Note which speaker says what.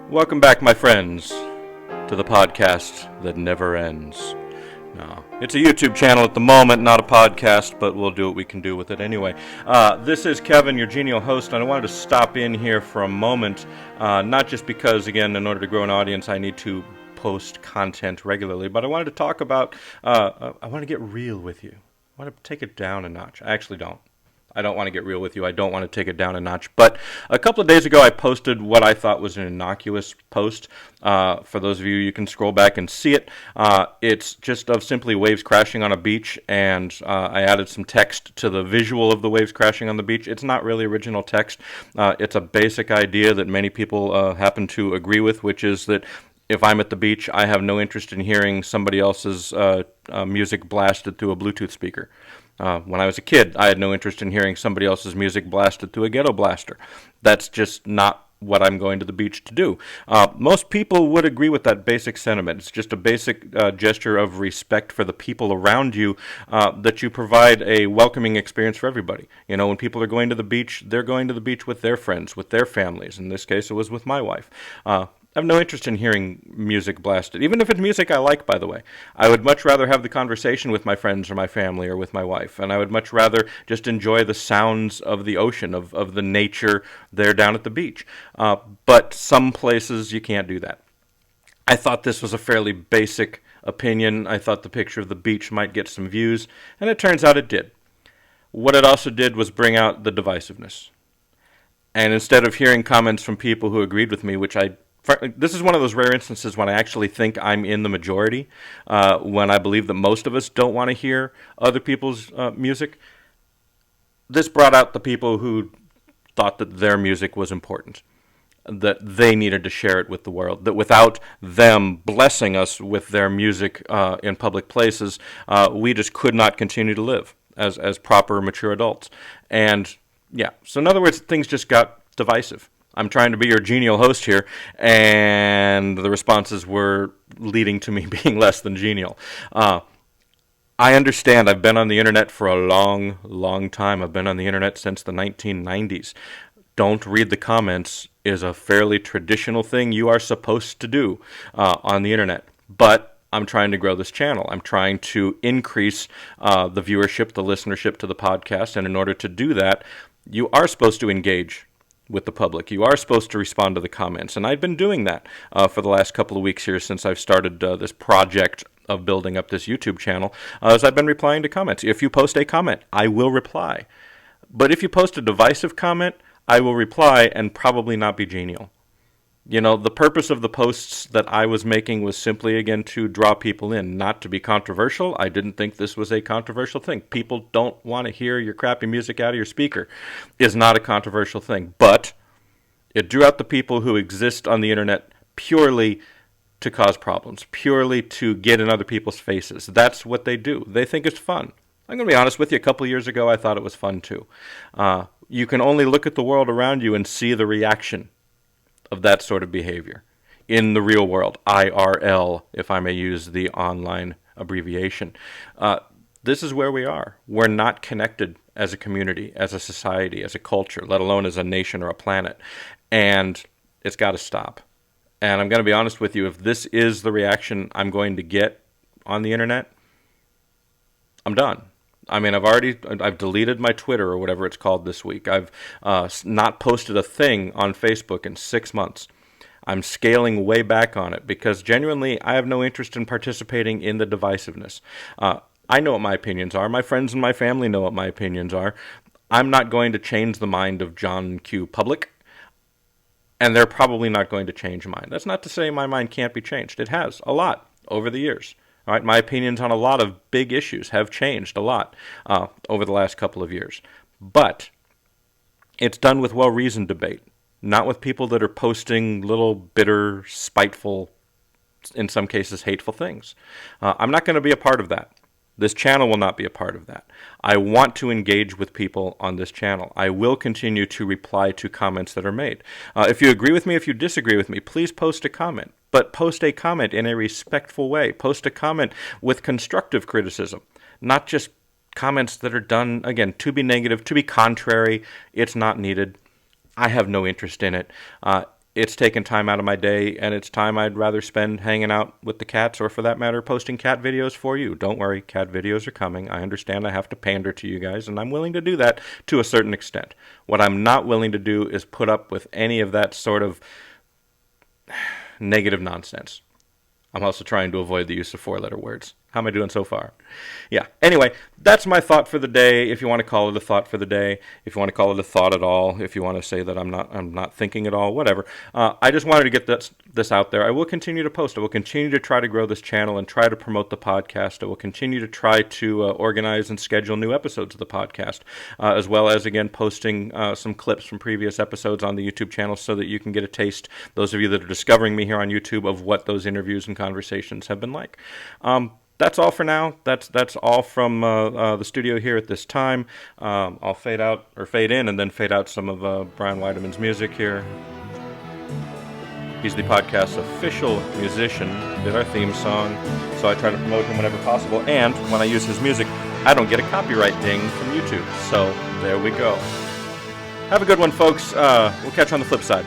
Speaker 1: Welcome back, my friends, to the podcast that never ends. No, it's a YouTube channel at the moment, not a podcast, but we'll do what we can do with it anyway. This is Kevin, your genial host, and I wanted to stop in here for a moment, not just because, again, in order to grow an audience, I need to post content regularly, but I wanted to talk about, I want to get real with you. I want to take it down a notch. I actually don't. I don't want to get real with you. I don't want to take it down a notch. But a couple of days ago, I posted what I thought was an innocuous post. For those of you, you can scroll back and see it. It's just of simply waves crashing on a beach, and I added some text to the visual of the waves crashing on the beach. It's not really original text. It's a basic idea that many people happen to agree with, which is that if I'm at the beach, I have no interest in hearing somebody else's music blasted through a Bluetooth speaker. When I was a kid, I had no interest in hearing somebody else's music blasted through a ghetto blaster. That's just not what I'm going to the beach to do. Most people would agree with that basic sentiment. It's just a basic gesture of respect for the people around you, that you provide a welcoming experience for everybody. You know, when people are going to the beach, they're going to the beach with their friends, with their families. In this case, it was with my wife. I have no interest in hearing music blasted, even if it's music I like, by the way. I would much rather have the conversation with my friends or my family or with my wife, and I would much rather just enjoy the sounds of the ocean, of the nature there down at the beach. But some places you can't do that. I thought this was a fairly basic opinion. I thought the picture of the beach might get some views, and it turns out it did. What it also did was bring out the divisiveness. And instead of hearing comments from people who agreed with me, this is one of those rare instances when I actually think I'm in the majority, when I believe that most of us don't want to hear other people's music. This brought out the people who thought that their music was important, that they needed to share it with the world, that without them blessing us with their music in public places, we just could not continue to live as proper, mature adults. And yeah, so in other words, things just got divisive. I'm trying to be your genial host here, and the responses were leading to me being less than genial. I understand. I've been on the internet for a long, long time. I've been on the internet since the 1990s. Don't read the comments is a fairly traditional thing you are supposed to do on the internet. But I'm trying to grow this channel. I'm trying to increase the viewership, the listenership to the podcast, and in order to do that, you are supposed to engage with the public. You are supposed to respond to the comments, and I've been doing that for the last couple of weeks here since I've started this project of building up this YouTube channel, as I've been replying to comments. If you post a comment, I will reply. But if you post a divisive comment, I will reply and probably not be genial. You know, the purpose of the posts that I was making was simply, again, to draw people in, not to be controversial. I didn't think this was a controversial thing. People don't want to hear your crappy music out of your speaker. Is not a controversial thing. But it drew out the people who exist on the internet purely to cause problems, purely to get in other people's faces. That's what they do. They think it's fun. I'm going to be honest with you. A couple of years ago, I thought it was fun, too. You can only look at the world around you and see the reaction of that sort of behavior in the real world, IRL, if I may use the online abbreviation. This is where we are. We're not connected as a community, as a society, as a culture, let alone as a nation or a planet. And it's got to stop. And I'm going to be honest with you, if this is the reaction I'm going to get on the internet, I'm done. I mean, I've deleted my Twitter or whatever it's called this week. I've not posted a thing on Facebook in 6 months. I'm scaling way back on it because genuinely I have no interest in participating in the divisiveness. I know what my opinions are. My friends and my family know what my opinions are. I'm not going to change the mind of John Q. Public, and they're probably not going to change mine. That's not to say my mind can't be changed. It has a lot over the years. All right, my opinions on a lot of big issues have changed a lot over the last couple of years. But it's done with well-reasoned debate, not with people that are posting little bitter, spiteful, in some cases hateful things. I'm not going to be a part of that. This channel will not be a part of that. I want to engage with people on this channel. I will continue to reply to comments that are made. If you agree with me, if you disagree with me, please post a comment. But post a comment in a respectful way. Post a comment with constructive criticism, not just comments that are done, again, to be negative, to be contrary. It's not needed. I have no interest in it. it's taken time out of my day, and it's time I'd rather spend hanging out with the cats, or for that matter, posting cat videos for you. Don't worry, cat videos are coming. I understand I have to pander to you guys, and I'm willing to do that to a certain extent. What I'm not willing to do is put up with any of that sort of negative nonsense. I'm also trying to avoid the use of four-letter words. How am I doing so far? Yeah. Anyway, that's my thought for the day. If you want to call it a thought for the day, if you want to call it a thought at all, if you want to say that I'm not thinking at all, whatever. I just wanted to get this out there. I will continue to post. I will continue to try to grow this channel and try to promote the podcast. I will continue to try to organize and schedule new episodes of the podcast, as well as, again, posting some clips from previous episodes on the YouTube channel so that you can get a taste, those of you that are discovering me here on YouTube, of what those interviews and conversations have been like. That's all for now. That's all from the studio here at this time. I'll fade in, and then fade out some of Brian Weideman's music here. He's the podcast's official musician, did our theme song, so I try to promote him whenever possible. And when I use his music, I don't get a copyright ding from YouTube. So there we go. Have a good one, folks. We'll catch you on the flip side.